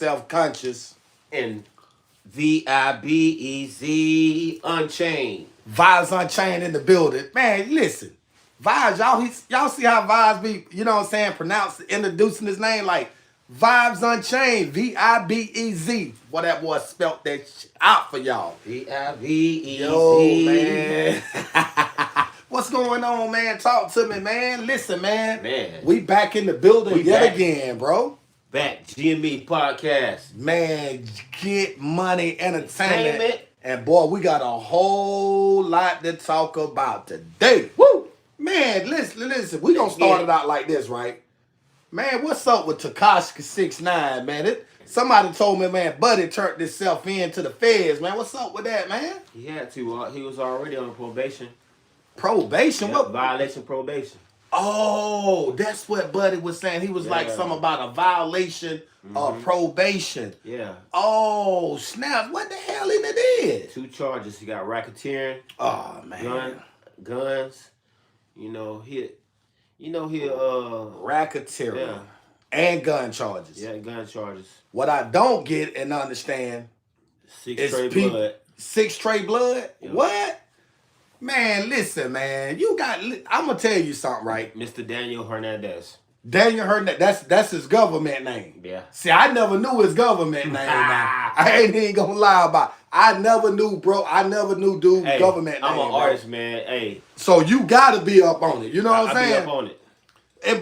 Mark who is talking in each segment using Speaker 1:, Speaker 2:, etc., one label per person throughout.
Speaker 1: self-conscious,
Speaker 2: and VIBEZ Unchained.
Speaker 1: Vibes Unchained in the building. Man, listen. Vibes, y'all see how Vibes be, you know what I'm saying, introducing his name like Vibes Unchained, VIBEZ. Boy, that boy spelt that shit out for y'all.
Speaker 2: VIBEZ.
Speaker 1: Yo, man. What's going on, man? Talk to me, man. Listen, man.
Speaker 2: Man.
Speaker 1: We back in the building again, bro.
Speaker 2: Back, GME Podcast.
Speaker 1: Man, get money, entertainment. And boy, we got a whole lot to talk about today. Woo! Man, listen. We gonna start it out like this, right? Man, what's up with Tekashi 6ix9ine, man? Somebody told me, man, Buddy turned himself in to the feds, man. What's up with that, man?
Speaker 2: He had to. He was already on probation.
Speaker 1: Probation?
Speaker 2: Yep,
Speaker 1: What?
Speaker 2: Violation probation.
Speaker 1: Oh, that's what Buddy was saying. He was like something about a violation of probation.
Speaker 2: Yeah.
Speaker 1: Oh, snap. What the hell he did?
Speaker 2: 2 charges. He got racketeering.
Speaker 1: Oh, man.
Speaker 2: Guns. Racketeering.
Speaker 1: Yeah. And gun charges.
Speaker 2: Yeah, gun charges.
Speaker 1: What I don't get and understand
Speaker 2: 6 straight blood.
Speaker 1: 6 straight blood?
Speaker 2: Yep.
Speaker 1: What? Man, listen, man. I'm going to tell you something, right?
Speaker 2: Mr. Daniel Hernandez.
Speaker 1: Daniel Hernandez, that's his government name.
Speaker 2: Yeah.
Speaker 1: See, I never knew his government name. Now. I ain't even going to lie about it. I never knew, bro. I never knew dude's government name.
Speaker 2: I'm an artist, man. Hey.
Speaker 1: So you got to be up on it. You know what I'm saying?
Speaker 2: I be up on it.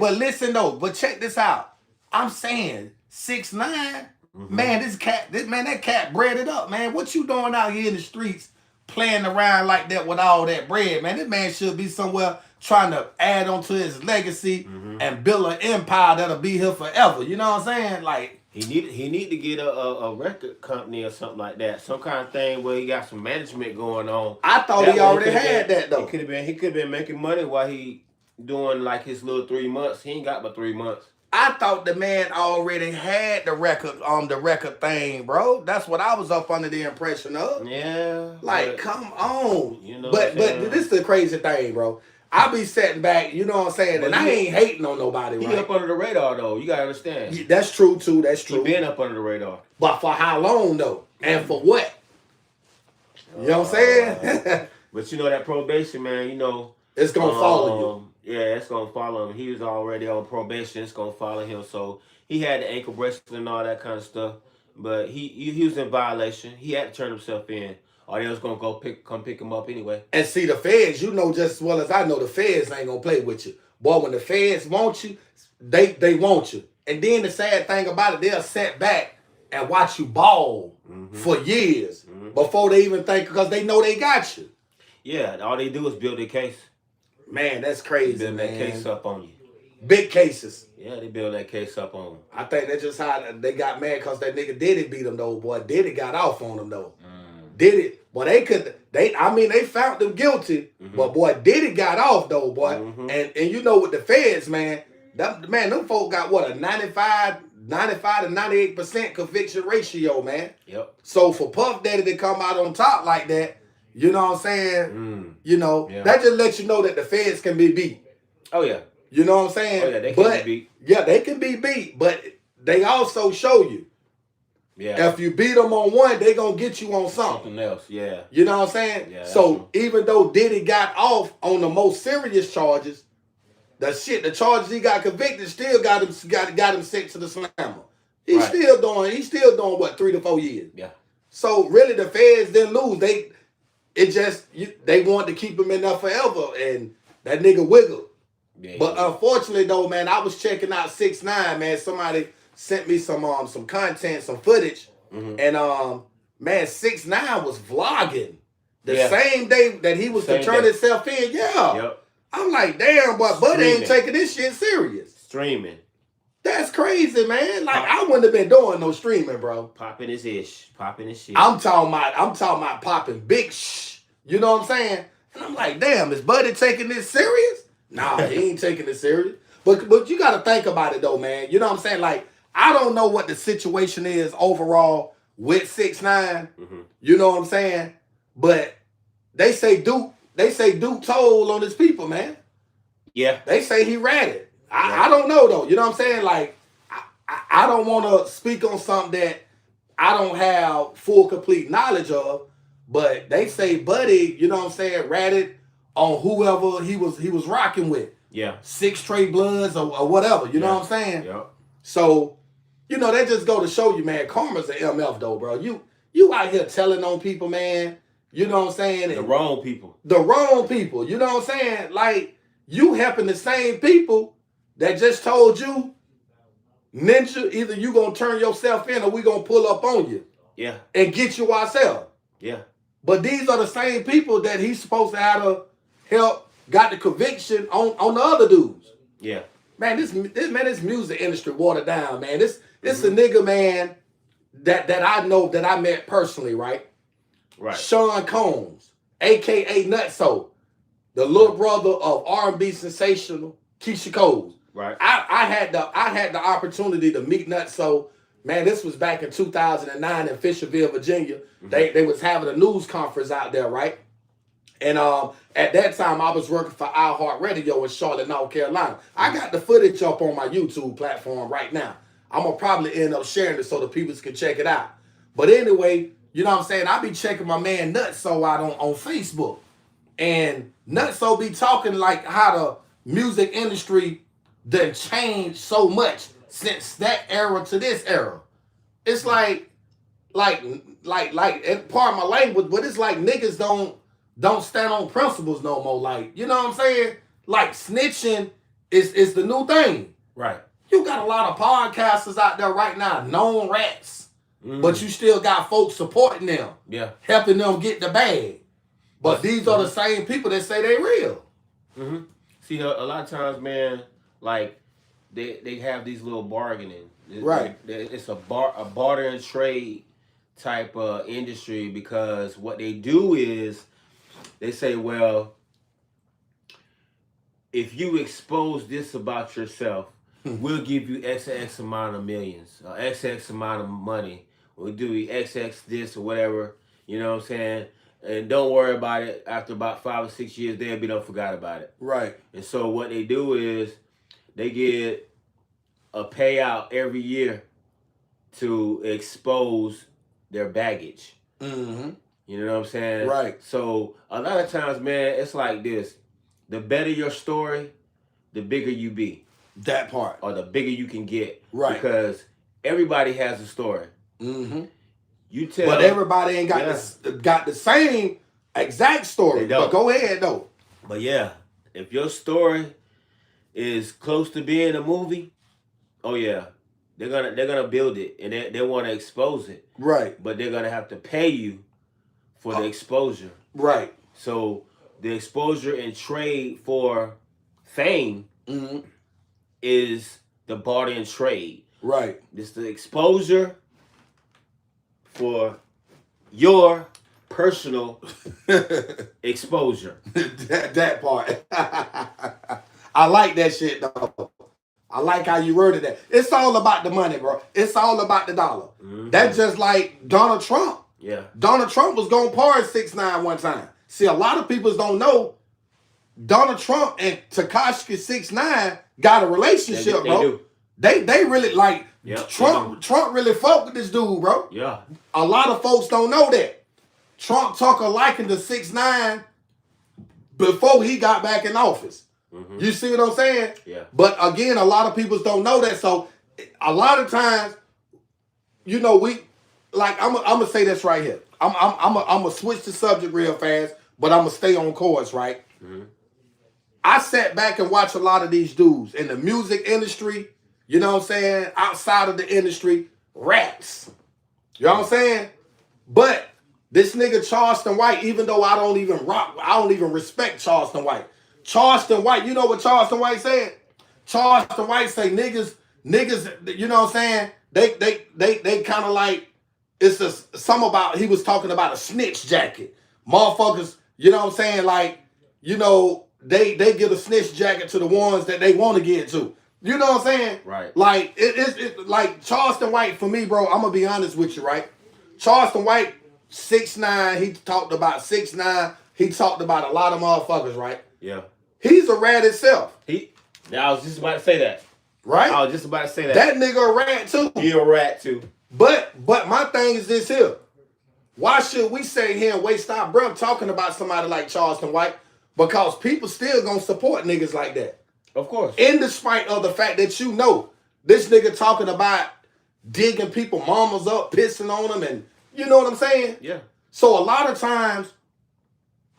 Speaker 1: But listen, though. But check this out. I'm saying 6ix9ine, man, that cat bred it up, man. What you doing out here in the streets playing around like that with all that bread, man? This man should be somewhere trying to add on to his legacy and build an empire that'll be here forever. You know what I'm saying? Like
Speaker 2: he need to get a record company or something like that. Some kind of thing where he got some management going on.
Speaker 1: I thought he already had that though.
Speaker 2: He could have been making money while he doing like his little 3 months. He ain't got but 3 months.
Speaker 1: I thought the man already had the record thing, bro. That's what I was up under the impression of.
Speaker 2: Yeah.
Speaker 1: Like, come on.
Speaker 2: You know
Speaker 1: but this is the crazy thing, bro. I be sitting back, you know what I'm saying, and I ain't hating on nobody, right?
Speaker 2: He up under the radar, though. You gotta understand.
Speaker 1: Yeah, that's true, too. That's true.
Speaker 2: He been up under the radar.
Speaker 1: But for how long, though? And for what? You know what I'm saying?
Speaker 2: But you know that probation, man,
Speaker 1: it's going to follow you.
Speaker 2: Yeah, it's going to follow him. He was already on probation. It's going to follow him. So he had the ankle bracelet and all that kind of stuff. But he was in violation. He had to turn himself in. Or they was going to come pick him up anyway.
Speaker 1: And see, the feds, you know just as well as I know, the feds ain't going to play with you. Boy, when the feds want you, they want you. And then the sad thing about it, they'll sit back and watch you ball for years before they even think, because they know they got you.
Speaker 2: Yeah, all they do is build their case.
Speaker 1: Man, that's crazy,
Speaker 2: build that case up on you.
Speaker 1: Big cases.
Speaker 2: Yeah, they build that case up on them.
Speaker 1: I think that's just how they got mad because that nigga Diddy beat them, though, boy. Diddy got off on them, though. Diddy, boy, they found them guilty, but boy, Diddy got off, though, boy. And you know, with the feds, man, them folk got what, a 95 to 98% conviction ratio, man.
Speaker 2: Yep.
Speaker 1: So for Puff Daddy to come out on top like that, you know what I'm saying? That just lets you know that the feds can be beat.
Speaker 2: Oh, yeah.
Speaker 1: You know what I'm saying?
Speaker 2: Oh, yeah, they can be beat.
Speaker 1: Yeah, they can be beat, but they also show you.
Speaker 2: Yeah.
Speaker 1: If you beat them on one, they going to get you on something
Speaker 2: else, yeah.
Speaker 1: You know what I'm saying?
Speaker 2: Yeah,
Speaker 1: so even though Diddy got off on the most serious charges, the charges he got convicted still got him sent to the slammer. He's still doing what, 3 to 4 years.
Speaker 2: Yeah.
Speaker 1: So really the feds didn't lose. They wanted to keep him in there forever, and that nigga wiggled.
Speaker 2: Yeah,
Speaker 1: but unfortunately though, man, I was checking out 6ix9ine, man. Somebody sent me some content, some footage, and man, 6ix9ine was vlogging the same day that he was to turn himself in. Yeah. Yep. I'm like, damn, but Buddy ain't taking this shit serious.
Speaker 2: Streaming.
Speaker 1: That's crazy, man. Like I wouldn't have been doing no streaming, bro.
Speaker 2: Popping his shit.
Speaker 1: I'm talking about popping big shh. You know what I'm saying? And I'm like, damn, is Buddy taking this serious? Nah, he ain't taking it serious. But you got to think about it though, man. You know what I'm saying? Like, I don't know what the situation is overall with 6ix9ine. You know what I'm saying? But they say Duke told on his people, man.
Speaker 2: Yeah.
Speaker 1: They say he ratted. I don't know though. You know what I'm saying? Like, I don't want to speak on something that I don't have full complete knowledge of, but they say Buddy, you know what I'm saying, ratted on whoever he was rocking with.
Speaker 2: Yeah.
Speaker 1: 6 Straight Bloods or whatever, you know what I'm saying?
Speaker 2: Yeah.
Speaker 1: So, you know, that just go to show you, man, karma's an MF though, bro. You out here telling on people, man, you know what I'm saying?
Speaker 2: The wrong people.
Speaker 1: The wrong people, you know what I'm saying? Like, you helping the same people that just told you, Ninja, either you gonna turn yourself in or we gonna pull up on you.
Speaker 2: Yeah.
Speaker 1: And get you ourselves.
Speaker 2: Yeah.
Speaker 1: But these are the same people that he's supposed to have to help got the conviction on the other dudes.
Speaker 2: Yeah.
Speaker 1: Man, this music industry watered down, man. This a nigga, man, that I know that I met personally, right?
Speaker 2: Right.
Speaker 1: Sean Combs, aka Nutso, the little brother of R&B sensational Keisha Cole.
Speaker 2: Right.
Speaker 1: I had the opportunity to meet Nutso. Man, this was back in 2009 in Fisherville, Virginia. They was having a news conference out there, right? And at that time, I was working for iHeartRadio in Charlotte, North Carolina. I got the footage up on my YouTube platform right now. I'm going to probably end up sharing it so the people can check it out. But anyway, you know what I'm saying? I be checking my man Nutso out on Facebook. And Nutso be talking like how the music industry done changed so much since that era to this era. It's like, and part of my language, but it's like niggas don't stand on principles no more. Like, you know what I'm saying? Like snitching is the new thing.
Speaker 2: Right.
Speaker 1: You got a lot of podcasters out there right now, known rats, but you still got folks supporting them.
Speaker 2: Yeah.
Speaker 1: Helping them get the bag. But these are the same people that say they real.
Speaker 2: Mm-hmm. See, a lot of times, man, like they have these little bargaining.
Speaker 1: Right.
Speaker 2: It's a barter and trade type of industry, because what they do is they say, well, if you expose this about yourself, we'll give you XX amount of millions, or XX amount of money. We'll do XX this or whatever, you know what I'm saying? And don't worry about it. After about 5 or 6 years, they'll be done forgot about it.
Speaker 1: Right.
Speaker 2: And so what they do is they get a payout every year to expose their baggage.
Speaker 1: Mm-hmm.
Speaker 2: You know what I'm saying?
Speaker 1: Right.
Speaker 2: So a lot of times, man, it's like this. The better your story, the bigger you be.
Speaker 1: That part.
Speaker 2: Or the bigger you can get.
Speaker 1: Right.
Speaker 2: Because everybody has a story.
Speaker 1: Mm-hmm.
Speaker 2: You tell.
Speaker 1: But everybody ain't got the same exact story. But go ahead though.
Speaker 2: But yeah, if your story is close to being a movie, oh yeah, they're gonna build it, and they want to expose it.
Speaker 1: Right.
Speaker 2: But they're gonna have to pay you for the exposure.
Speaker 1: Right.
Speaker 2: So the exposure and trade for fame is the barter and trade.
Speaker 1: Right.
Speaker 2: It's the exposure for your personal exposure.
Speaker 1: that part. I like that shit though. I like how you worded that. It's all about the money, bro. It's all about the dollar. Mm-hmm. That's just like Donald Trump.
Speaker 2: Yeah.
Speaker 1: Donald Trump was going pardon 6ix9ine one time. See, a lot of people don't know Donald Trump and Tekashi 6ix9ine got a relationship, bro. They really like Trump really fuck with this dude, bro.
Speaker 2: Yeah.
Speaker 1: A lot of folks don't know that. Trump took a liking to 6ix9ine before he got back in office. Mm-hmm. You see what I'm saying?
Speaker 2: Yeah.
Speaker 1: But again, a lot of people don't know that. So a lot of times, you know, I'm gonna say this right here. I'm gonna switch the subject real fast, but I'm gonna stay on course, right? Mm-hmm. I sat back and watched a lot of these dudes in the music industry, you know what I'm saying? Outside of the industry, raps. You know what I'm saying? But this nigga Charleston White, even though I don't even respect Charleston White. Charleston White, you know what Charleston White said? Charleston White say niggas, you know what I'm saying? They kind of like, it's he was talking about a snitch jacket. Motherfuckers, you know what I'm saying? Like, you know, they give a snitch jacket to the ones that they want to get to. You know what I'm saying?
Speaker 2: Right.
Speaker 1: Like, it's like Charleston White, for me, bro, I'm going to be honest with you, right? Charleston White, 6ix9ine, he talked about 6ix9ine. He talked about a lot of motherfuckers, right?
Speaker 2: Yeah.
Speaker 1: He's a rat itself.
Speaker 2: I was just about to say that.
Speaker 1: Right?
Speaker 2: I was just about to say that.
Speaker 1: That nigga a rat too.
Speaker 2: He a rat too.
Speaker 1: But my thing is this here. Why should we sit here and waste our breath talking about somebody like Charleston White? Because people still gonna support niggas like that.
Speaker 2: Of course.
Speaker 1: In despite of the fact that you know this nigga talking about digging people mamas up, pissing on them, and you know what I'm saying?
Speaker 2: Yeah.
Speaker 1: So a lot of times,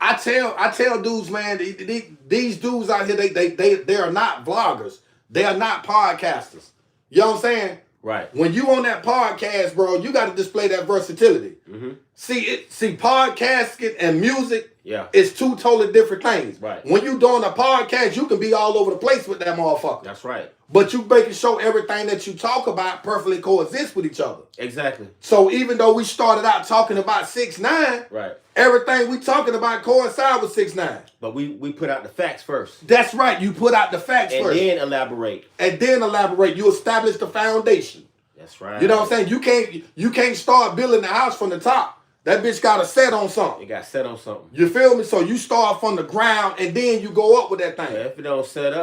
Speaker 1: I tell dudes, man, these dudes out here, they are not vloggers. They are not podcasters. You know what I'm saying?
Speaker 2: Right.
Speaker 1: When you on that podcast, bro, you got to display that versatility.
Speaker 2: Mm-hmm.
Speaker 1: See, podcasting and music
Speaker 2: yeah.
Speaker 1: is two totally different things.
Speaker 2: Right.
Speaker 1: When you doing a podcast, you can be all over the place with that motherfucker.
Speaker 2: That's right.
Speaker 1: But you making sure everything that you talk about perfectly coexists with each other.
Speaker 2: Exactly.
Speaker 1: So even though we started out talking about 6ix9ine,
Speaker 2: right,
Speaker 1: everything we talking about coincide with 6ix9ine.
Speaker 2: But we put out the facts first.
Speaker 1: That's right. You put out the facts
Speaker 2: and
Speaker 1: first.
Speaker 2: And then elaborate.
Speaker 1: You establish the foundation.
Speaker 2: That's right.
Speaker 1: You know what I'm saying? You can't start building the house from the top. That bitch got to set on something.
Speaker 2: It got set on something.
Speaker 1: You feel me? So you start from the ground and then you go up with that thing.
Speaker 2: Yeah, if it don't set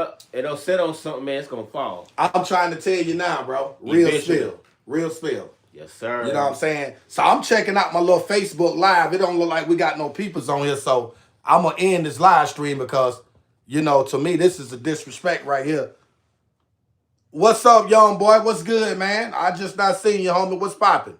Speaker 2: on something, man, it's gonna fall.
Speaker 1: I'm trying to tell you now, bro. Real spill.
Speaker 2: Yes, sir.
Speaker 1: You know what I'm saying? So I'm checking out my little Facebook Live. It don't look like we got no peoples on here, so I'm gonna end this live stream because, you know, to me this is a disrespect right here. What's up, young boy? What's good, man? I just not seen you, homie. What's popping?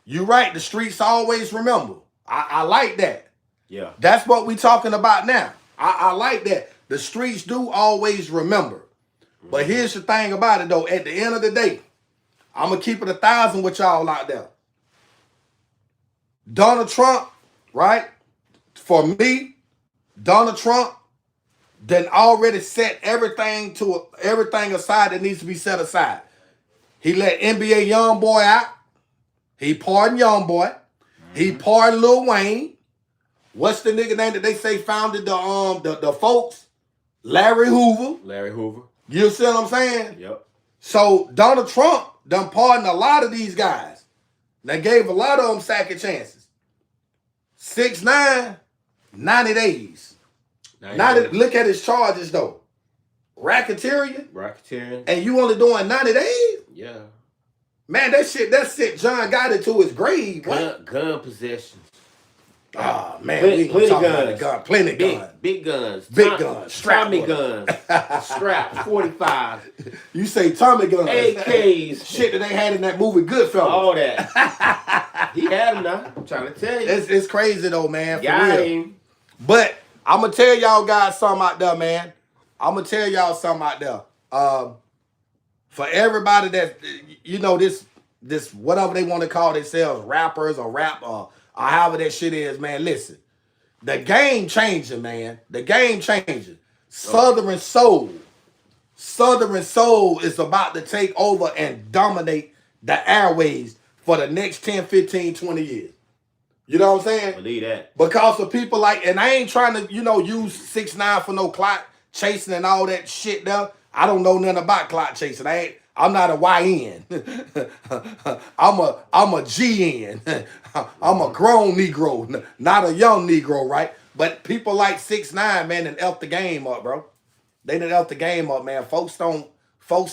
Speaker 1: You right. The streets always remember. I like that.
Speaker 2: Yeah.
Speaker 1: That's what we talking about now. I like that. The streets do always remember. Mm-hmm. But here's the thing about it, though. At the end of the day, I'm going to keep it 1,000 with y'all out there. Donald Trump, right? For me, Donald Trump done already set everything aside that needs to be set aside. He let NBA Youngboy out. He pardoned Youngboy. Mm-hmm. He pardoned Lil Wayne. What's the nigga name that they say founded the folks? Larry Hoover.
Speaker 2: Larry Hoover.
Speaker 1: You see what I'm saying?
Speaker 2: Yep.
Speaker 1: So Donald Trump done pardoned a lot of these guys. They gave a lot of them second chances. 6ix9ine, 90 days. 90 days. Look at his charges though. Racketeering. And you only doing 90 days?
Speaker 2: Yeah.
Speaker 1: Man, that shit John got into his grave.
Speaker 2: Gun possession.
Speaker 1: Ah, man, we ain't gonna talk about the gun. Plenty guns.
Speaker 2: Big guns.
Speaker 1: Big guns.
Speaker 2: Tommy guns. Strap 45.
Speaker 1: You say Tommy guns.
Speaker 2: AKs.
Speaker 1: Shit that they had in that movie Goodfellas.
Speaker 2: All that. He had them now. I'm trying to tell you.
Speaker 1: It's crazy though, man. For
Speaker 2: Got
Speaker 1: real.
Speaker 2: him.
Speaker 1: But I'm gonna tell y'all guys something out there, man. I'm gonna tell y'all something out there. For everybody that, you know, this whatever they want to call themselves, rappers or rap or however that shit is, man, listen. The game changing, man. The game changing. Southern Soul is about to take over and dominate the airways for the next 10, 15, 20 years. You know what I'm saying?
Speaker 2: Believe that.
Speaker 1: Because of people like, and I ain't trying to, you know, use 6ix9ine for no clout chasing and all that shit there. I don't know nothing about clout chasing. I'm not a YN. I'm a GN. I'm a grown Negro, not a young Negro, right? But people like 6ix9ine, man, done elfed the game up, bro. They done elfed the game up, man. Folks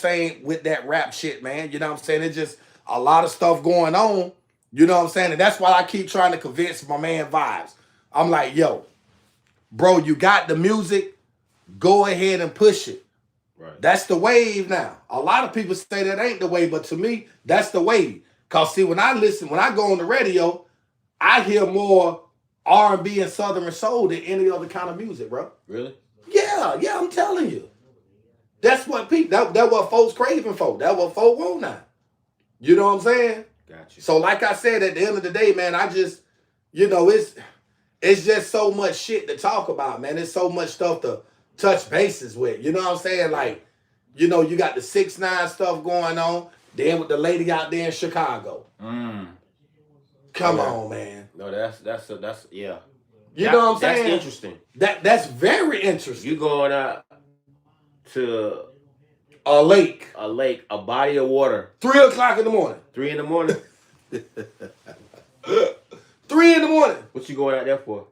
Speaker 1: ain't with that rap shit, man. You know what I'm saying? It's just a lot of stuff going on. You know what I'm saying? And that's why I keep trying to convince my man Vibes. I'm like, yo, bro, you got the music. Go ahead and push it. Right. That's the wave now. A lot of people say that ain't the wave, but to me, that's the wave. Cause see, when I go on the radio, I hear more R&B and Southern Soul than any other kind of music, bro.
Speaker 2: Really?
Speaker 1: Yeah, I'm telling you. That's what people. That's what folks craving for. That's what folks want now. You know what I'm saying?
Speaker 2: Gotcha.
Speaker 1: So, like I said, at the end of the day, man, I just, you know, it's just so much shit to talk about, man. There's so much stuff to touch bases with. You know what I'm saying? Like, you know, you got the 6ix9ine stuff going on. Then with the lady out there in Chicago. Come on, man.
Speaker 2: No, that's yeah.
Speaker 1: You know what I'm saying?
Speaker 2: That's interesting.
Speaker 1: That's very interesting.
Speaker 2: You going out to
Speaker 1: a lake,
Speaker 2: a body of water.
Speaker 1: 3 o'clock in the morning.
Speaker 2: 3 in the morning.
Speaker 1: 3 in the morning.
Speaker 2: What you going out there for?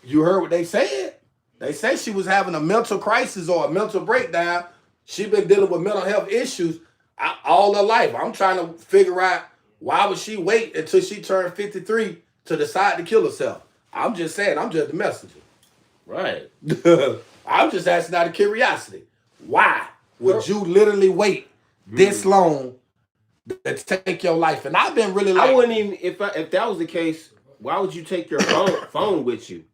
Speaker 1: You heard what they said? They said she was having a mental crisis or a mental breakdown. She been dealing with mental health issues all her life. I'm trying to figure out why would she wait until she turned 53 to decide to kill herself. I'm just saying, I'm just the messenger.
Speaker 2: Right.
Speaker 1: I'm just asking out of curiosity. Why would you literally wait this long to take your life? And I've been really like,
Speaker 2: I wouldn't even if that was the case. Why would you take your phone with you?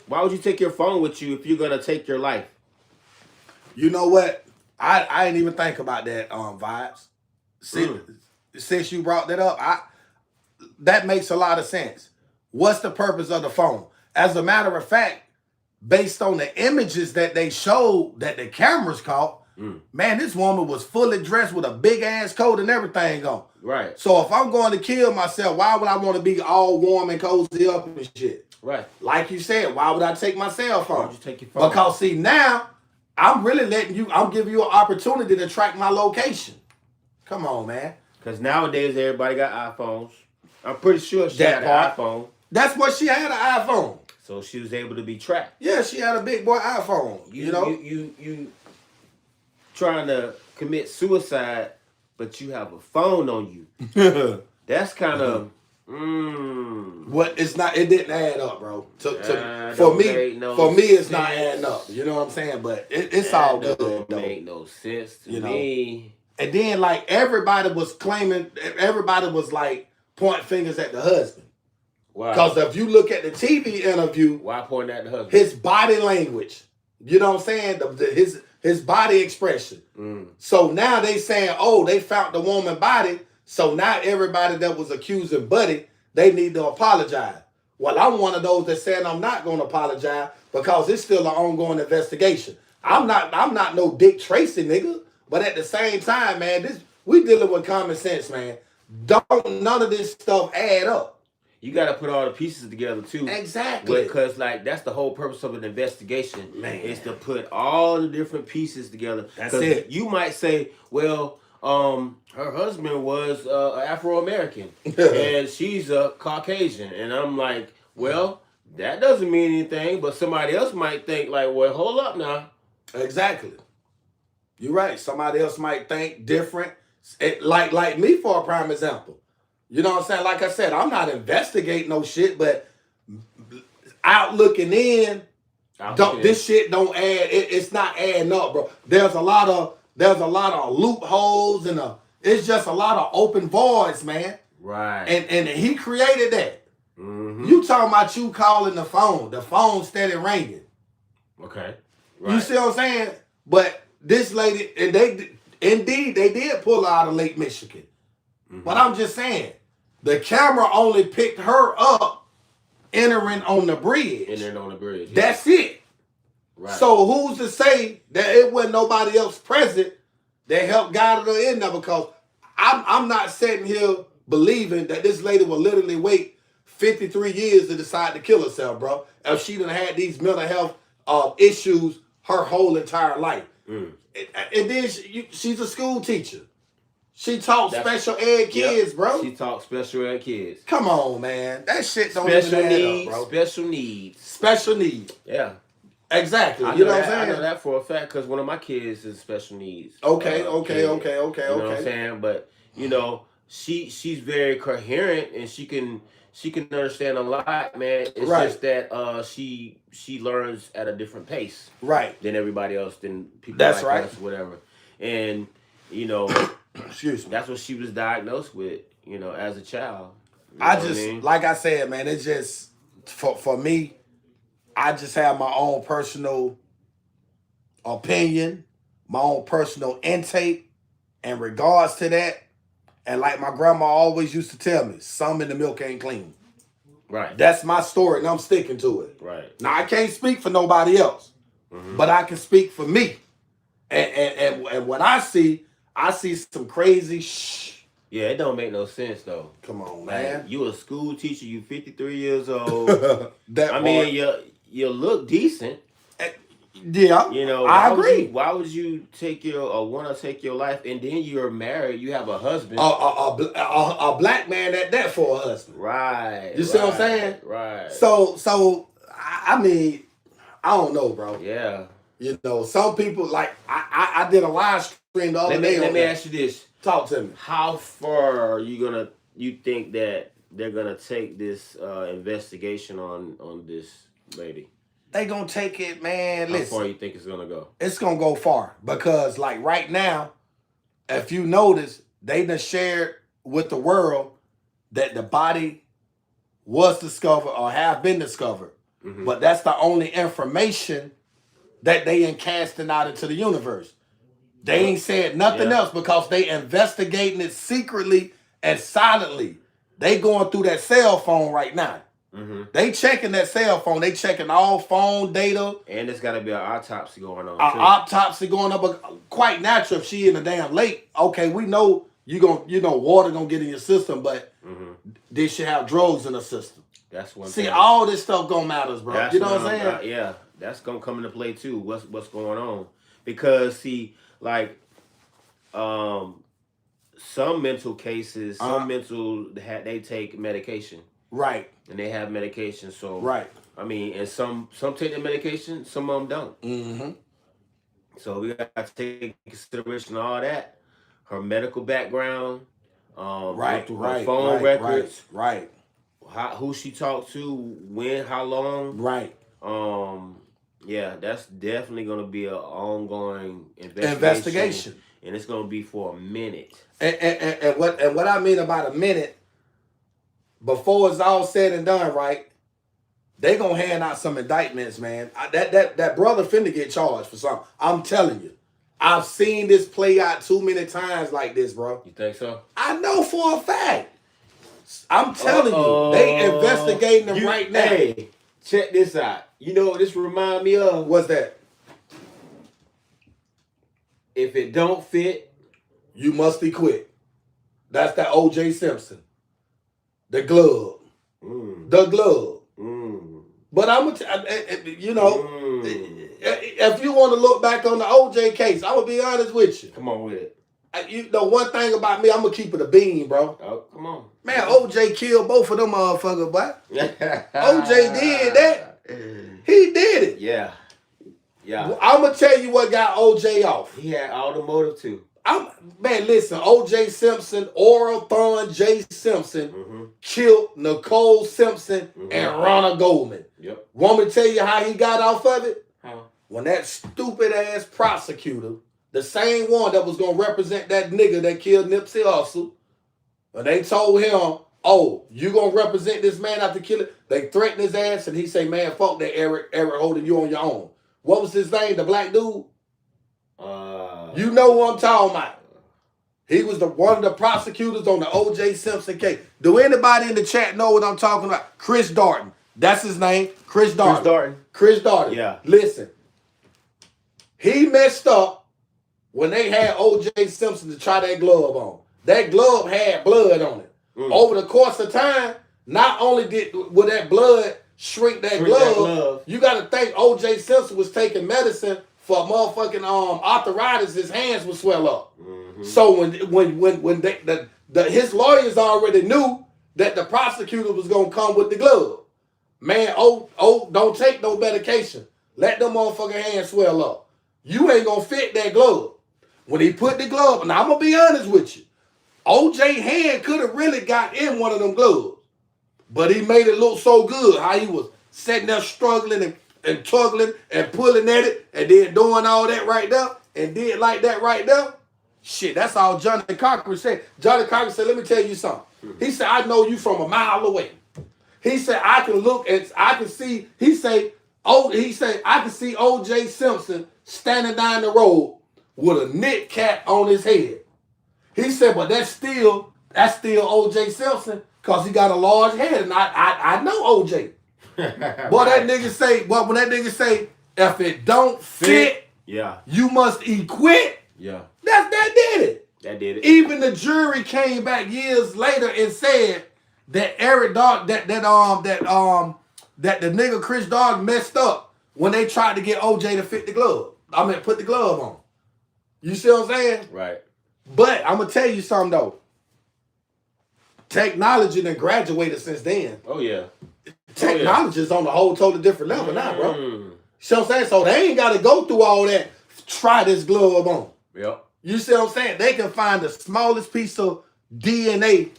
Speaker 2: Why would you take your phone with you if you're gonna take your life?
Speaker 1: You know what? I didn't even think about that. Vibes. Since you brought that up, that makes a lot of sense. What's the purpose of the phone? As a matter of fact, based on the images that they showed that the cameras caught, man, this woman was fully dressed with a big ass coat and everything on.
Speaker 2: Right.
Speaker 1: So if I'm going to kill myself, why would I want to be all warm and cozy up and shit?
Speaker 2: Right.
Speaker 1: Like you said, why would I take my cell phone?
Speaker 2: Why would you take your phone?
Speaker 1: Because see, now I'm really I'm giving you an opportunity to track my location. Come on, man.
Speaker 2: Because nowadays everybody got iPhones. I'm pretty sure she had an iPhone.
Speaker 1: That's what she had, an iPhone.
Speaker 2: So she was able to be tracked.
Speaker 1: Yeah, she had a big boy iPhone. You know,
Speaker 2: you trying to commit suicide, but you have a phone on you. That's kind of
Speaker 1: what it's not. It didn't add up, bro. For me, it's not adding up. You know what I'm saying? But it's all good.
Speaker 2: Don't make no sense to me.
Speaker 1: And then like everybody was claiming, everybody was like pointing fingers at the husband.
Speaker 2: Why?
Speaker 1: Because if you look at the TV interview,
Speaker 2: why pointing at the husband?
Speaker 1: His body language. You know what I'm saying? His body expression. So now they saying, oh, they found the woman body. So now everybody that was accusing Buddy, they need to apologize. Well, I'm one of those that saying I'm not going to apologize because it's still an ongoing investigation. I'm not no Dick Tracy nigga. But at the same time, man, we dealing with common sense, man. Don't none of this stuff add up.
Speaker 2: You got to put all the pieces together too.
Speaker 1: Exactly.
Speaker 2: Because like that's the whole purpose of an investigation,
Speaker 1: man,
Speaker 2: is to put all the different pieces together.
Speaker 1: That's it.
Speaker 2: You might say, well, her husband was Afro-American and she's a Caucasian, and I'm like, well, that doesn't mean anything. But somebody else might think like, well, hold up now.
Speaker 1: Exactly. You're right. Somebody else might think different. Like me, for a prime example. You know what I'm saying? Like I said, I'm not investigating no shit, but out looking in, this shit don't add. It's not adding up, bro. There's a lot of loopholes and it's just a lot of open voids, man.
Speaker 2: Right.
Speaker 1: And he created that. You talking about you calling the phone steady ringing.
Speaker 2: Okay. Right.
Speaker 1: You see what I'm saying? But this lady, and they did pull her out of Lake Michigan. But I'm just saying, the camera only picked her up entering on the bridge. Yeah. That's it. Right. So who's to say that it wasn't nobody else present that helped guide her in there? Because I'm not sitting here believing that this lady will literally wait 53 years to decide to kill herself, bro. If she done had these mental health issues her whole entire life. And then she's a school teacher. She taught special ed kids, bro.
Speaker 2: She taught special ed kids.
Speaker 1: Come on, man. That shit don't even add up, bro.
Speaker 2: Special needs. Yeah.
Speaker 1: Exactly. You know what I'm saying?
Speaker 2: I know that for a fact because one of my kids is special needs.
Speaker 1: Okay.
Speaker 2: You know what I'm saying? But, she's very coherent and she can understand a lot, man. It's just that she learns at a different pace.
Speaker 1: Right.
Speaker 2: Than everybody else, than people
Speaker 1: That's
Speaker 2: like
Speaker 1: right.
Speaker 2: us, whatever. And,
Speaker 1: excuse me.
Speaker 2: That's what she was diagnosed with, as a child.
Speaker 1: Like I said, man, it's just, for me, I just have my own personal opinion, my own personal intake in regards to that. And like my grandma always used to tell me, some in the milk ain't clean.
Speaker 2: Right.
Speaker 1: That's my story, and I'm sticking to it.
Speaker 2: Right.
Speaker 1: Now, I can't speak for nobody else, but I can speak for me. And what I see some crazy
Speaker 2: Yeah, it don't make no sense, though.
Speaker 1: Come on, man.
Speaker 2: Like, you a school teacher, you 53 years old. You look decent.
Speaker 1: Yeah, I agree.
Speaker 2: Why would you take want to take your life, and then you're married, you have a husband.
Speaker 1: A black man at that for a husband.
Speaker 2: Right.
Speaker 1: You see what I'm saying?
Speaker 2: Right.
Speaker 1: So I mean, I don't know, bro.
Speaker 2: Yeah.
Speaker 1: You know, some people like I did a live stream the other day.
Speaker 2: Let me ask you this.
Speaker 1: Talk to me.
Speaker 2: How far are you think that they're gonna take this investigation on this lady?
Speaker 1: They gonna take it, man. Listen.
Speaker 2: How far you think it's gonna go?
Speaker 1: It's gonna go far because, like right now, if you notice, they done shared with the world that the body was discovered or have been discovered, but that's the only information that they ain't casting out into the universe. They ain't said nothing else because they investigating it secretly and silently. They going through that cell phone right now. They checking that cell phone. They checking all phone data.
Speaker 2: And there's got to be an autopsy going on.
Speaker 1: An autopsy going on, but quite natural if she in a damn lake. Okay, we know water gonna get in your system, but did she have drugs in her system?
Speaker 2: That's one.
Speaker 1: See, all this stuff gonna matters, bro.
Speaker 2: That's
Speaker 1: you know what I'm saying?
Speaker 2: Yeah, that's gonna come into play too. What's going on? Because see, like, some mental cases, they take medication.
Speaker 1: Right.
Speaker 2: And they have medication, so
Speaker 1: right.
Speaker 2: I mean, and some take the medication, some of them don't. So we got to take into consideration all that, her medical background, her phone records, who she talked to, when, how long, yeah, that's definitely going to be an ongoing investigation, and it's going to be for a minute.
Speaker 1: And what I mean about a minute. Before it's all said and done, right, they gonna hand out some indictments, man. That brother finna get charged for something. I'm telling you. I've seen this play out too many times like this, bro.
Speaker 2: You think so?
Speaker 1: I know for a fact. I'm telling you. They investigating them right now.
Speaker 2: Hey, check this out. You know what this remind me of?
Speaker 1: What's that?
Speaker 2: If it don't fit,
Speaker 1: you must be quit. That's that O.J. Simpson. The glove. The glove. But I'm going to, if you want to look back on the OJ case, I'm going to be honest with you.
Speaker 2: Come on with it.
Speaker 1: You know, one thing about me, I'm going to keep it a bean, bro.
Speaker 2: Oh, come on.
Speaker 1: Man, OJ killed both of them motherfuckers, boy. OJ did that. He did it.
Speaker 2: Yeah.
Speaker 1: I'm going to tell you what got OJ off.
Speaker 2: He had all the motive, too.
Speaker 1: Man, listen, O.J. Simpson, Thon J. Simpson, killed Nicole Simpson and Ronald Goldman.
Speaker 2: Yep.
Speaker 1: Want me to tell you how he got off of it?
Speaker 2: How?
Speaker 1: When that stupid-ass prosecutor, the same one that was going to represent that nigga that killed Nipsey Hussle, when they told him, oh, you going to represent this man after killing, they threatened his ass, and he say, man, fuck that, Eric holding you on your own. What was his name, the black dude? You know who I'm talking about. He was one of the prosecutors on the O.J. Simpson case. Do anybody in the chat know what I'm talking about? Chris Darden. That's his name. Chris Darden.
Speaker 2: Yeah.
Speaker 1: Listen. He messed up when they had O.J. Simpson to try that glove on. That glove had blood on it. Over the course of time, not only would that blood shrink that glove, you got to think O.J. Simpson was taking medicine for motherfucking arthritis. His hands would swell up. So when his lawyers already knew that the prosecutor was gonna come with the glove. Man, don't take no medication. Let them motherfucking hands swell up. You ain't gonna fit that glove. When he put the glove, and I'm gonna be honest with you, OJ hand could have really got in one of them gloves, but he made it look so good. How he was sitting there struggling and tugging and pulling at it, and then doing all that right there, and did like that right there. Shit, that's all Johnny Cochran said. Johnny Cochran said, let me tell you something. He said, I know you from a mile away. He said, I can look and I can see, I can see O.J. Simpson standing down the road with a knit cap on his head. He said, but that's still O.J. Simpson because he got a large head, and I know O.J. Boy, that nigga say, when that nigga say, if it don't fit, you must quit.
Speaker 2: Yeah.
Speaker 1: That did it.
Speaker 2: That did it.
Speaker 1: Even the jury came back years later and said that Eric Dog, that the nigga Chris Dog messed up when they tried to get OJ to fit the glove. Put the glove on. You see what I'm saying?
Speaker 2: Right.
Speaker 1: But I'm gonna tell you something though. Technology done graduated since then.
Speaker 2: Oh yeah.
Speaker 1: Technology is on a whole totally different level now, bro. So I'm saying, so they ain't got to go through all that. Try this glove on.
Speaker 2: Yep.
Speaker 1: You see what I'm saying? They can find the smallest piece of DNA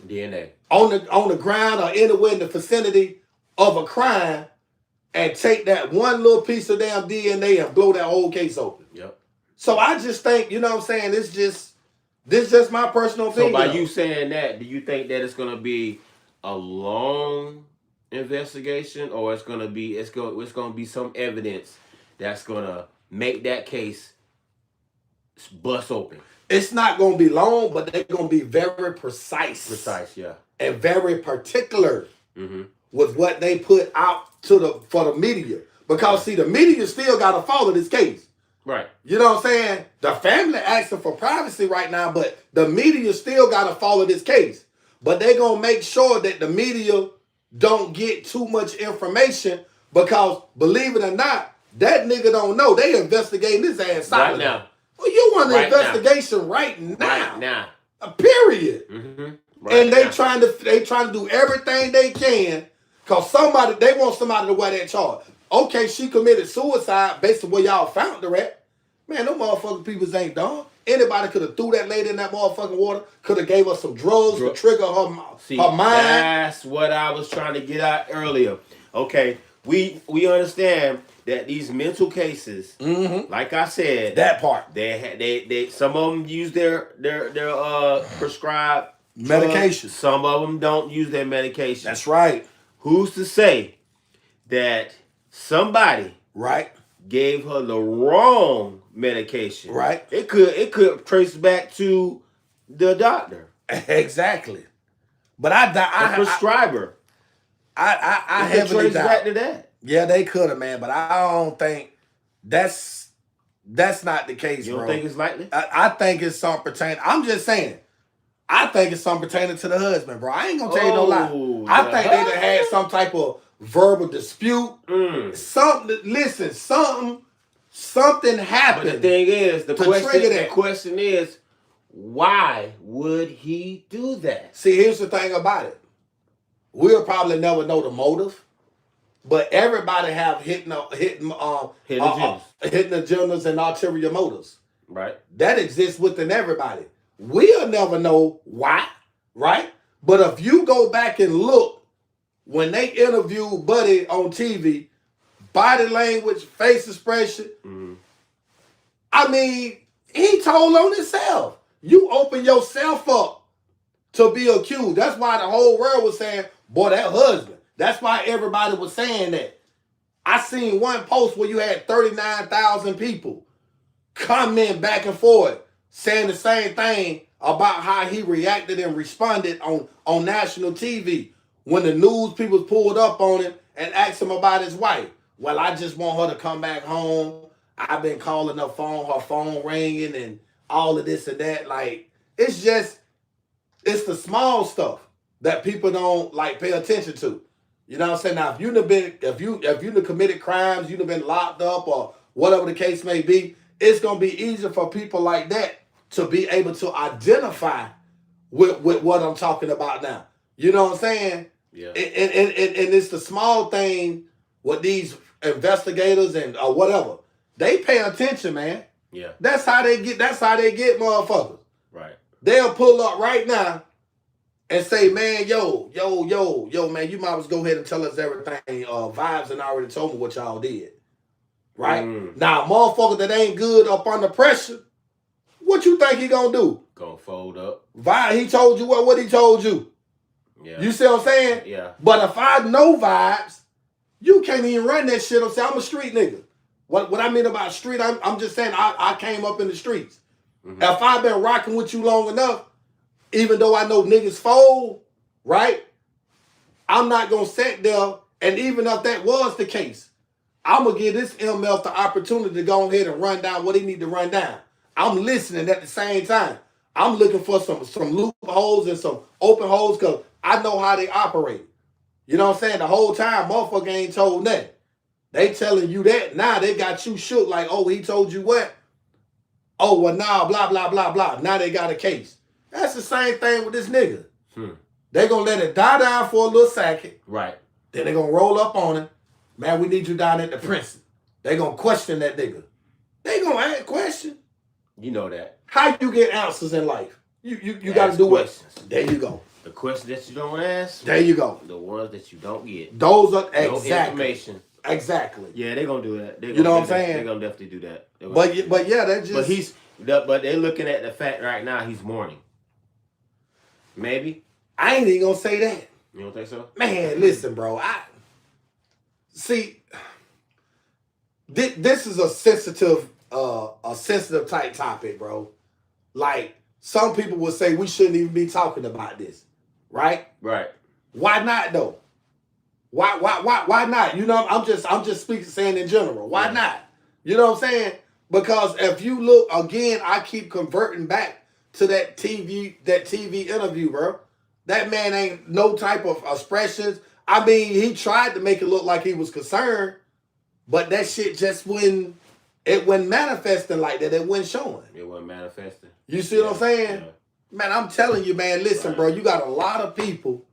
Speaker 1: on the ground or anywhere in the vicinity of a crime and take that one little piece of damn DNA and blow that whole case open.
Speaker 2: Yep.
Speaker 1: So I just think, you know what I'm saying, this just my personal opinion.
Speaker 2: So by you saying that, do you think that it's gonna be a long investigation, or it's gonna be some evidence that's gonna make that case bust open?
Speaker 1: It's not gonna be long, but they're gonna be very precise.
Speaker 2: Precise, yeah.
Speaker 1: And very particular with what they put out for the media. Because see, the media still gotta follow this case.
Speaker 2: Right.
Speaker 1: You know what I'm saying? The family asking for privacy right now, but the media still gotta follow this case. But they're gonna make sure that the media don't get too much information, because believe it or not, that nigga don't know. They investigating his ass silently.
Speaker 2: Right now.
Speaker 1: Well, you want an investigation right now.
Speaker 2: Right now.
Speaker 1: A period.
Speaker 2: Mm-hmm.
Speaker 1: Right, and they trying to do everything they can, because they want somebody to wear that charge. Okay, she committed suicide based on where y'all found her at. Man, them motherfucking peoples ain't dumb. Anybody could have threw that lady in that motherfucking water, could have gave her some drugs to trigger her mind.
Speaker 2: That's what I was trying to get at earlier. Okay, we understand that these mental cases, like I said,
Speaker 1: that part,
Speaker 2: they some of them use their prescribed
Speaker 1: medication.
Speaker 2: Some of them don't use their medication.
Speaker 1: That's right.
Speaker 2: Who's to say that somebody gave her the wrong medication?
Speaker 1: Right.
Speaker 2: It could trace back to the doctor.
Speaker 1: Exactly. But the
Speaker 2: prescriber.
Speaker 1: I
Speaker 2: heavily trace back to that.
Speaker 1: Yeah, they could have, man, but I don't think that's not the case, bro.
Speaker 2: You don't think it's likely?
Speaker 1: I think it's something pertaining. I'm just saying. I think it's something pertaining to the husband, bro. I ain't gonna tell you no lie. I think they done had some type of verbal dispute. Something happened.
Speaker 2: But the thing is, the question is, why would he do that?
Speaker 1: See, here's the thing about it. We'll probably never know the motive, but everybody have hidden agendas and ulterior motives.
Speaker 2: Right.
Speaker 1: That exists within everybody. We'll never know why, right? But if you go back and look, when they interviewed Buddy on TV, body language, face expression, I mean, he told on himself. You open yourself up to be accused. That's why the whole world was saying, boy, that husband. That's why everybody was saying that. I seen one post where you had 39,000 people comment back and forth saying the same thing about how he reacted and responded on national TV when the news people pulled up on him and asked him about his wife. Well, I just want her to come back home. I've been calling her phone ringing and all of this and that. Like, it's the small stuff that people don't like pay attention to. You know what I'm saying? Now, if you've committed crimes, you've been locked up or whatever the case may be, it's gonna be easier for people like that to be able to identify with what I'm talking about now. You know what I'm saying?
Speaker 2: Yeah.
Speaker 1: And it's the small thing with these investigators and whatever. They pay attention, man.
Speaker 2: Yeah.
Speaker 1: That's how they get motherfuckers.
Speaker 2: Right.
Speaker 1: They'll pull up right now and say, man, yo, man, you might as well go ahead and tell us everything. Vibes and already told me what y'all did. Right? Now, motherfucker that ain't good up under pressure, what you think he gonna do?
Speaker 2: Gonna fold up.
Speaker 1: Vibe, he told you what he told you.
Speaker 2: Yeah.
Speaker 1: You see what I'm saying?
Speaker 2: Yeah.
Speaker 1: But if I know Vibes, you can't even run that shit. I'm a street nigga. What I mean about street, I'm just saying I came up in the streets. If I've been rocking with you long enough, even though I know niggas fold, right? I'm not gonna sit there, and even if that was the case, I'm gonna give this MF the opportunity to go ahead and run down what he need to run down. I'm listening at the same time. I'm looking for some loopholes and some open holes because I know how they operate. You know what I'm saying? The whole time, motherfucker ain't told nothing. They telling you that. Now they got you shook like, oh, he told you what? Oh, well, now, blah, blah, blah, blah. Now they got a case. That's the same thing with this nigga. They gonna let it die down for a little second.
Speaker 2: Right.
Speaker 1: Then they gonna roll up on him. Man, we need you down at the prison. they gonna question that nigga. They gonna ask question.
Speaker 2: You know that.
Speaker 1: How you get answers in life? You got to do
Speaker 2: questions.
Speaker 1: What? There you go.
Speaker 2: The questions that you don't ask.
Speaker 1: There you go.
Speaker 2: The ones that you don't get.
Speaker 1: Those are
Speaker 2: no
Speaker 1: exactly.
Speaker 2: information.
Speaker 1: Exactly.
Speaker 2: Yeah, they gonna do that.
Speaker 1: You know what I'm saying?
Speaker 2: They're gonna definitely do that.
Speaker 1: But yeah, that just.
Speaker 2: But they're looking at the fact right now he's mourning. Maybe.
Speaker 1: I ain't even gonna say that.
Speaker 2: You don't think so?
Speaker 1: Man, listen, bro. See. This is a sensitive type topic, bro. Like some people would say we shouldn't even be talking about this, right?
Speaker 2: Right.
Speaker 1: Why not though? Why not? You know, I'm just saying in general. Why not? You know what I'm saying? Because if you look again, I keep converting back to that TV interview, bro. That man ain't no type of expressions. I mean, he tried to make it look like he was concerned, but that shit just wasn't manifesting like that. It wasn't showing.
Speaker 2: It wasn't manifesting.
Speaker 1: You see what I'm saying? Yeah. Man, I'm telling you, man, listen, bro, you got a lot of people,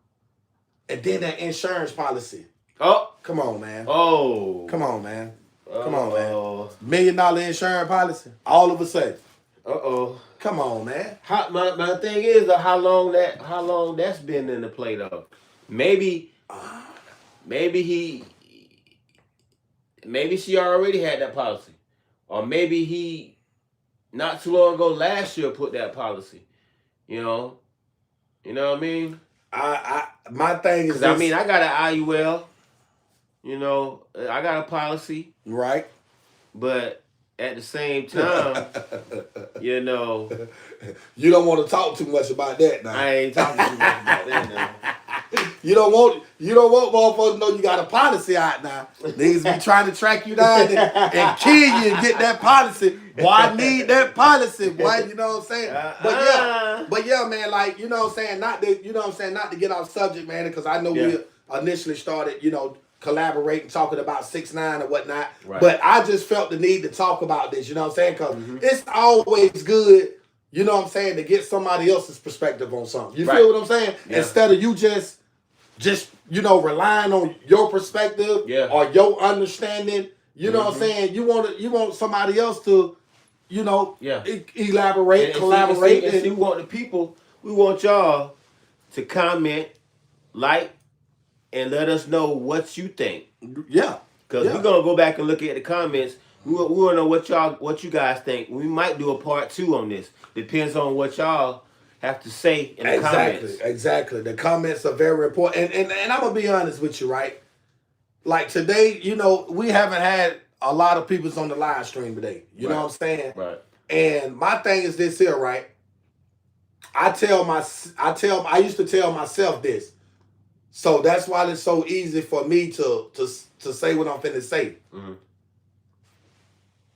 Speaker 1: and then that insurance policy.
Speaker 2: Oh.
Speaker 1: Come on, man.
Speaker 2: Oh.
Speaker 1: Come on, man. Come on, man. $1 million insurance policy, all of a sudden.
Speaker 2: Uh-oh.
Speaker 1: Come on, man.
Speaker 2: My thing is how long that's been in the play though. Maybe she already had that policy. Or maybe he not too long ago last year put that policy. You know what I mean?
Speaker 1: My thing is,
Speaker 2: I got an IUL. You know, I got a policy.
Speaker 1: Right.
Speaker 2: But at the same time, you know,
Speaker 1: you don't want to talk too much about that now.
Speaker 2: I ain't talking too much about that now.
Speaker 1: You don't want motherfuckers to know you got a policy out now. Niggas be trying to track you down and kill you and get that policy. Boy, I need that policy, boy. You know what I'm saying? But yeah, man, like, you know what I'm saying? Not to get off subject, man, because I know we initially started, collaborating, talking about 6ix9ine or whatnot. Right. But I just felt the need to talk about this, you know what I'm saying? Because it's always good, you know what I'm saying, to get somebody else's perspective on something. You feel what I'm saying? Yeah. Instead of you just relying on your perspective or your understanding, you know what I'm saying? You want somebody else to, elaborate, collaborate.
Speaker 2: And we want y'all to comment, like, and let us know what you think.
Speaker 1: Yeah.
Speaker 2: Because we're going to go back and look at the comments. We want to know what you guys think. We might do a part 2 on this. Depends on what y'all have to say in the comments.
Speaker 1: Exactly. The comments are very important. And I'm going to be honest with you, right? Like today, we haven't had a lot of people on the live stream today. You know what I'm saying?
Speaker 2: Right.
Speaker 1: And my thing is this here, right? I used to tell myself this. So that's why it's so easy for me to say what I'm finna say. Mm-hmm.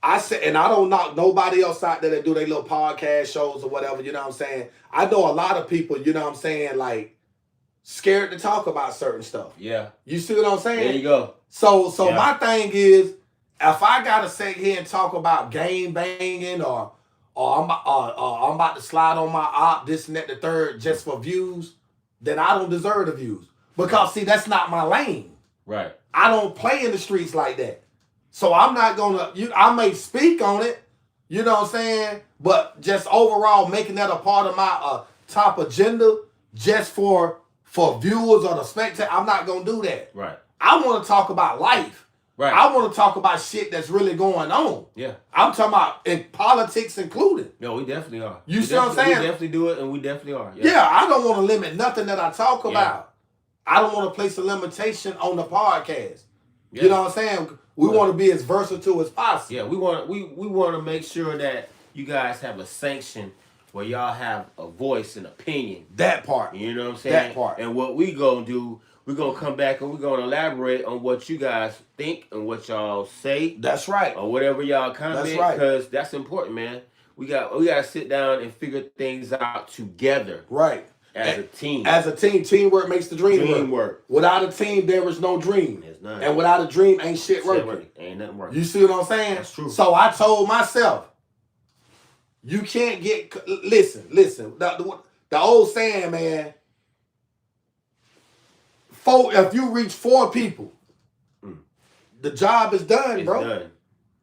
Speaker 1: I said, and I don't knock nobody else out there that do their little podcast shows or whatever, you know what I'm saying? I know a lot of people, you know what I'm saying, like, scared to talk about certain stuff.
Speaker 2: Yeah.
Speaker 1: You see what I'm saying?
Speaker 2: There you go.
Speaker 1: So my thing is, if I gotta sit here and talk about game banging or I'm about to slide on my op, this and that, the third, just for views, then I don't deserve the views. Because, see, that's not my lane.
Speaker 2: Right.
Speaker 1: I don't play in the streets like that. So I'm not going to, I may speak on it, you know what I'm saying? But just overall making that a part of my top agenda just for viewers or the spectator, I'm not going to do that.
Speaker 2: Right.
Speaker 1: I want to talk about life.
Speaker 2: Right.
Speaker 1: I want to talk about shit that's really going on.
Speaker 2: Yeah.
Speaker 1: I'm talking about in politics included.
Speaker 2: No, we definitely are.
Speaker 1: You see what I'm saying?
Speaker 2: We definitely do it, and we definitely are.
Speaker 1: Yeah, I don't want to limit nothing that I talk about. I don't want to place a limitation on the podcast. Yeah. You know what I'm saying? We want to be as versatile as possible.
Speaker 2: Yeah, we want to make sure that you guys have a sanction where y'all have a voice and opinion.
Speaker 1: That part.
Speaker 2: You know what I'm saying?
Speaker 1: That part.
Speaker 2: And what we gonna do, we're gonna come back and we're gonna elaborate on what you guys think and what y'all say.
Speaker 1: That's right.
Speaker 2: Or whatever y'all comment.
Speaker 1: That's right.
Speaker 2: Because that's important, man. We gotta sit down and figure things out together.
Speaker 1: Right.
Speaker 2: As a team.
Speaker 1: As a team. Teamwork makes the dream work. Without a team, there is no dream.
Speaker 2: There's none.
Speaker 1: And without a dream, ain't shit working.
Speaker 2: Ain't nothing working.
Speaker 1: You see what I'm saying?
Speaker 2: That's true.
Speaker 1: So I told myself, you can't get... Listen. The old saying, man, if you reach 4 people, the job is done,
Speaker 2: It's
Speaker 1: bro.
Speaker 2: done.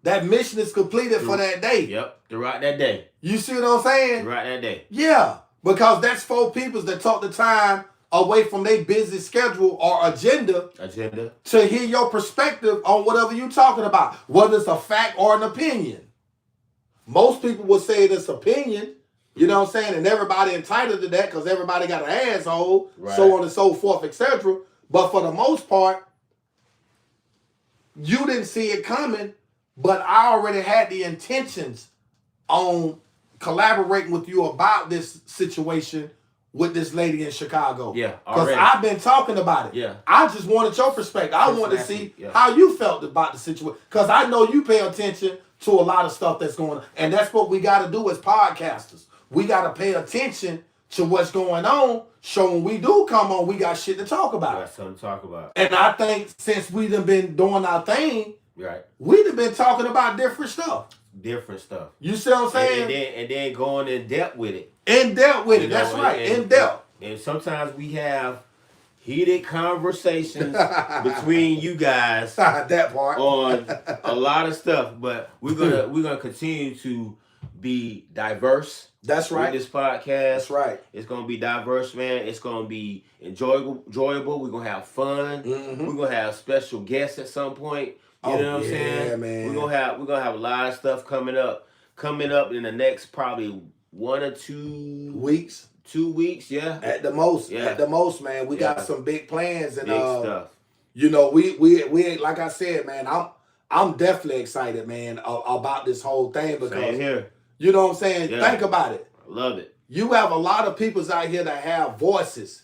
Speaker 1: that mission is completed for that day.
Speaker 2: Yep, throughout that day.
Speaker 1: You see what I'm saying?
Speaker 2: Throughout that day.
Speaker 1: Yeah, because that's 4 people that took the time away from their busy schedule or agenda to hear your perspective on whatever you're talking about, whether it's a fact or an opinion. Most people will say it's opinion, you know what I'm saying, and everybody entitled to that because everybody got an asshole, so on and so forth, etc. But for the most part, you didn't see it coming, but I already had the intentions on collaborating with you about this situation with this lady in Chicago.
Speaker 2: Yeah,
Speaker 1: because I've been talking about it.
Speaker 2: Yeah,
Speaker 1: I just wanted your perspective. I wanted to see how you felt about the situation, because I know you pay attention to a lot of stuff that's going on, and that's what we got to do as podcasters. We got to pay attention to what's going on, so when we do come on, we got shit to talk about.
Speaker 2: Got something to talk about.
Speaker 1: And I think since we done been doing our thing, we done been talking about different stuff. You see what I'm saying?
Speaker 2: And then going in depth with it.
Speaker 1: In depth with it, that's right. In depth.
Speaker 2: And sometimes we have heated conversations between you guys
Speaker 1: that part
Speaker 2: on a lot of stuff. But we're gonna continue to be diverse.
Speaker 1: That's right.
Speaker 2: With this podcast.
Speaker 1: That's right.
Speaker 2: It's gonna be diverse, man. It's gonna be enjoyable. We're gonna have fun.
Speaker 1: Mm-hmm.
Speaker 2: We're gonna have special guests at some point. You know what I'm saying?
Speaker 1: Man.
Speaker 2: We're gonna have a lot of stuff coming up in the next probably 1 or 2
Speaker 1: weeks.
Speaker 2: 2 weeks, yeah.
Speaker 1: At the most, man. We got some big plans and
Speaker 2: big stuff.
Speaker 1: You know, we like I said, man. I'm definitely excited, man, about this whole thing because
Speaker 2: same here.
Speaker 1: You know what I'm saying?
Speaker 2: Yeah.
Speaker 1: Think about it.
Speaker 2: I love it.
Speaker 1: You have a lot of people out here that have voices,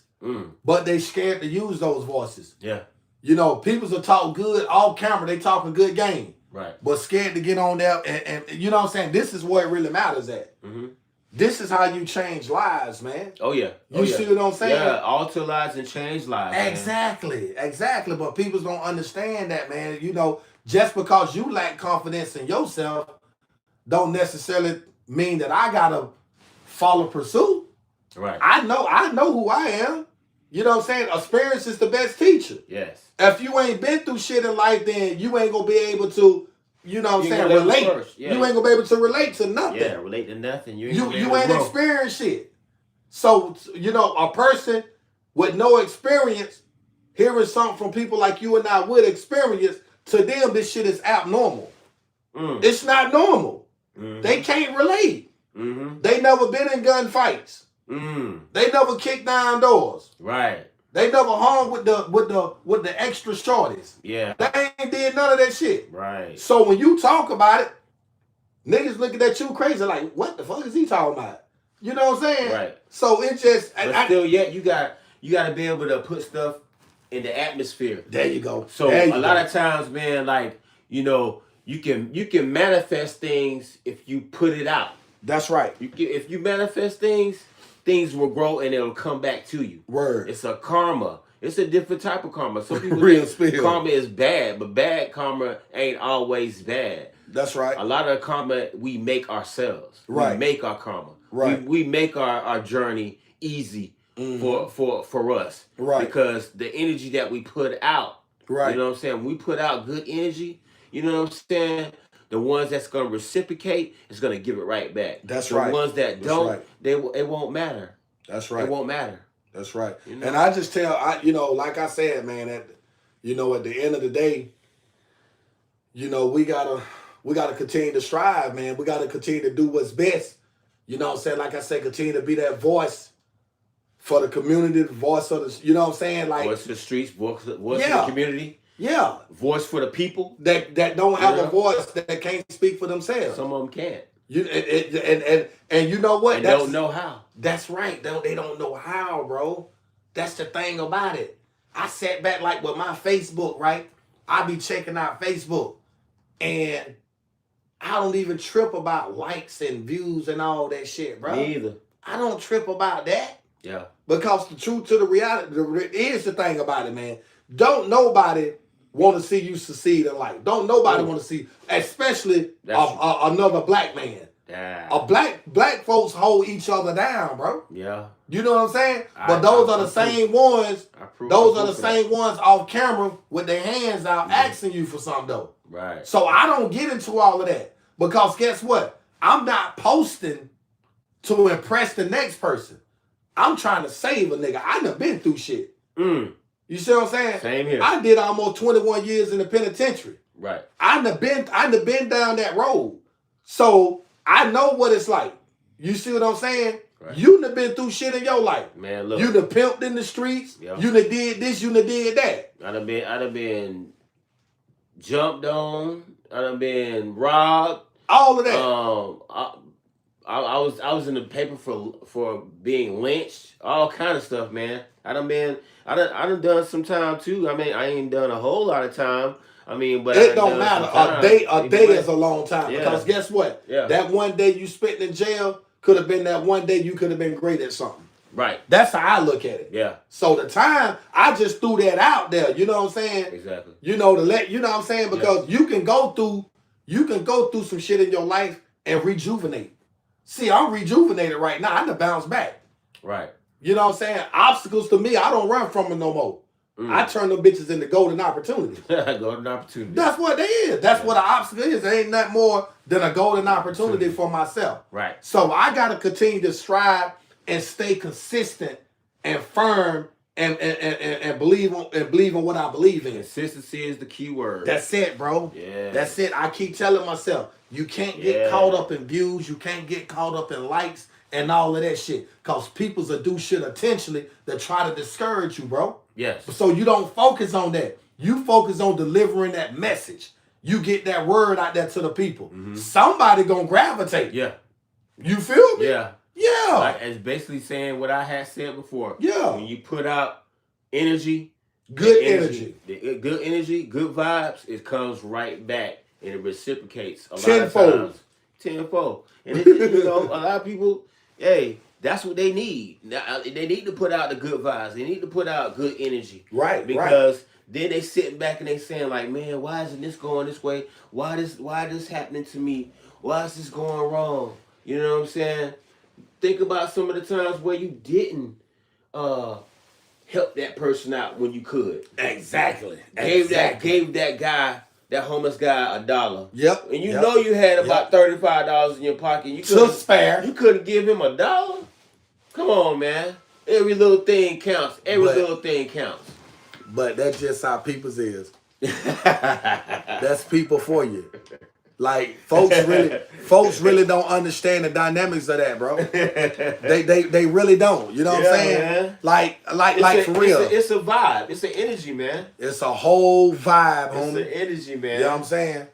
Speaker 1: but they scared to use those voices.
Speaker 2: Yeah.
Speaker 1: You know, people will talk good off camera. They talking good game.
Speaker 2: Right.
Speaker 1: But scared to get on there. And you know what I'm saying? This is where it really matters at.
Speaker 2: Mm-hmm.
Speaker 1: This is how you change lives, man.
Speaker 2: Oh, yeah.
Speaker 1: You see what I'm saying?
Speaker 2: Yeah, alter lives and change lives.
Speaker 1: Exactly. Man. Exactly. But people don't understand that, man. You know, just because you lack confidence in yourself don't necessarily mean that I got to follow pursuit.
Speaker 2: Right.
Speaker 1: I know who I am. You know what I'm saying? Experience is the best teacher.
Speaker 2: Yes.
Speaker 1: If you ain't been through shit in life, then you ain't going to be able to, you know what I'm saying, relate. Yeah. You ain't going to be able to relate to nothing.
Speaker 2: Yeah, relate to nothing. You
Speaker 1: ain't experienced shit. So, you know, a person with no experience, hearing something from people like you and I with experience, to them, this shit is abnormal. It's not normal. Mm-hmm. They can't relate. Mm-hmm. They never been in gunfights. They never kicked down doors.
Speaker 2: Right.
Speaker 1: They never hung with the extra shorties.
Speaker 2: Yeah.
Speaker 1: They ain't did none of that shit.
Speaker 2: Right.
Speaker 1: So when you talk about it, niggas looking at you crazy like, what the fuck is he talking about? You know what I'm saying?
Speaker 2: Right.
Speaker 1: So it just
Speaker 2: still yet you got to be able to put stuff in the atmosphere.
Speaker 1: There you go.
Speaker 2: So a lot of times, man, like, you know, you can manifest things if you put it out.
Speaker 1: That's right.
Speaker 2: If you manifest things will grow and it'll come back to you.
Speaker 1: Word.
Speaker 2: It's a karma. It's a different type of karma. Some people think karma is bad, but bad karma ain't always bad.
Speaker 1: That's right.
Speaker 2: A lot of karma we make ourselves.
Speaker 1: Right.
Speaker 2: We make our karma.
Speaker 1: Right.
Speaker 2: We make our journey easy for us.
Speaker 1: Right.
Speaker 2: Because the energy that we put out.
Speaker 1: Right.
Speaker 2: You know what I'm saying? When we put out good energy, you know what I'm saying? The ones that's going to reciprocate is going to give it right back.
Speaker 1: That's right.
Speaker 2: The ones that don't, it won't matter.
Speaker 1: That's right.
Speaker 2: It won't matter.
Speaker 1: That's right.
Speaker 2: You know?
Speaker 1: And I just tell, you know, like I said, man, at the end of the day, you know, we gotta continue to strive, man. We gotta continue to do what's best. You know what I'm saying? Like I said, continue to be that voice for the community, the voice of the, you know what I'm saying? Like
Speaker 2: voice for the streets, voice for the community.
Speaker 1: Yeah.
Speaker 2: Voice for the people.
Speaker 1: That don't have a voice, that can't speak for themselves.
Speaker 2: Some of them can't.
Speaker 1: And you know what?
Speaker 2: They don't know how.
Speaker 1: That's right. They don't know how, bro. That's the thing about it. I sat back like with my Facebook, right? I be checking out Facebook. And I don't even trip about likes and views and all that shit, bro.
Speaker 2: Me either.
Speaker 1: I don't trip about that.
Speaker 2: Yeah. Because
Speaker 1: the truth to the reality, is the thing about it, man. Don't nobody want to see you succeed in life. Don't nobody want to see, especially another black man.
Speaker 2: Yeah.
Speaker 1: Black folks hold each other down, bro.
Speaker 2: Yeah.
Speaker 1: You know what I'm saying? But those are the same ones. Those are the same ones off camera with their hands out asking you for something though.
Speaker 2: Right.
Speaker 1: So I don't get into all of that because guess what? I'm not posting to impress the next person. I'm trying to save a nigga. I done been through shit. You see what I'm saying?
Speaker 2: Same here.
Speaker 1: I did almost 21 years in the penitentiary.
Speaker 2: Right.
Speaker 1: I done been down that road. So I know what it's like. You see what I'm saying? Right. You done been through shit in your life.
Speaker 2: Man, look.
Speaker 1: You done pimped in the streets. Yep. You done did this, you done did that.
Speaker 2: I done been jumped on. I done been robbed.
Speaker 1: All of that.
Speaker 2: I was in the paper for being lynched. All kind of stuff, man. I done done some time too. I mean, I ain't done a whole lot of time. I mean, but
Speaker 1: it don't matter. A day is a long time because guess what?
Speaker 2: Yeah.
Speaker 1: That one day you spent in jail could have been that one day you could have been great at something.
Speaker 2: Right.
Speaker 1: That's how I look at it.
Speaker 2: Yeah.
Speaker 1: So the time I just threw that out there. You know what I'm saying?
Speaker 2: Exactly.
Speaker 1: You know what I'm saying? Because you can go through some shit in your life and rejuvenate. See, I'm rejuvenated right now. I done bounce back.
Speaker 2: Right.
Speaker 1: You know what I'm saying? Obstacles to me, I don't run from them no more. I turn them bitches into golden opportunities.
Speaker 2: Golden opportunities.
Speaker 1: That's what they is. That's what an obstacle is. There ain't nothing more than a golden opportunity for myself.
Speaker 2: Right.
Speaker 1: So I got to continue to strive and stay consistent and firm and believe in what I believe in.
Speaker 2: Consistency is the key word.
Speaker 1: That's it, bro.
Speaker 2: Yeah.
Speaker 1: That's it. I keep telling myself, you can't get caught up in views. You can't get caught up in likes and all of that shit. Because people's will do shit intentionally that try to discourage you, bro.
Speaker 2: Yes.
Speaker 1: So you don't focus on that. You focus on delivering that message. You get that word out there to the people. Mm-hmm. Somebody gonna gravitate.
Speaker 2: Yeah.
Speaker 1: You feel me?
Speaker 2: Yeah.
Speaker 1: Yeah.
Speaker 2: Like, it's basically saying what I had said before.
Speaker 1: Yeah.
Speaker 2: When you put out energy,
Speaker 1: good
Speaker 2: energy, good vibes, it comes right back and it reciprocates a
Speaker 1: tenfold.
Speaker 2: Lot of times. Tenfold. And it, you know, a lot of people, hey, that's what they need. They need to put out the good vibes. They need to put out good energy.
Speaker 1: Right.
Speaker 2: Because then they sitting back and they saying like, man, why isn't this going this way? Why this happening to me? Why is this going wrong? You know what I'm saying? Think about some of the times where you didn't help that person out when you could.
Speaker 1: Exactly.
Speaker 2: Gave that guy, that homeless guy, $1.
Speaker 1: Yep.
Speaker 2: And you know you had about $35 in your pocket. You
Speaker 1: to spare.
Speaker 2: You couldn't give him $1? Come on, man. Every little thing counts. Little thing counts.
Speaker 1: But that's just how people's is. That's people for you. Like folks really don't understand the dynamics of that, bro. They really don't. You know what I'm saying? Man. Like for real.
Speaker 2: It's a vibe. It's an energy, man.
Speaker 1: It's a whole vibe, homie.
Speaker 2: It's an energy, man.
Speaker 1: You know what I'm saying?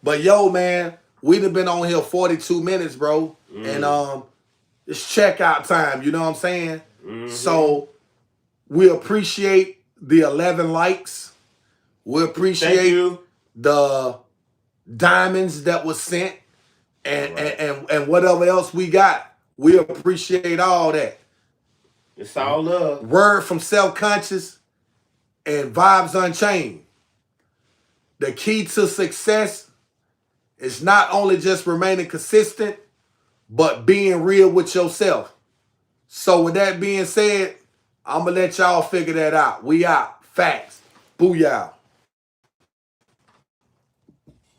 Speaker 1: But yo, man, we done been on here 42 minutes, bro. And it's checkout time, you know what I'm saying? Mm-hmm. So we appreciate the 11 likes. We appreciate the diamonds that was sent and whatever else we got. We appreciate all that.
Speaker 2: It's all love.
Speaker 1: Word from Self-Conscious and Vibes Unchained. The key to success is not only just remaining consistent, but being real with yourself. So with that being said, I'm going to let y'all figure that out. We out. Facts. Booyah.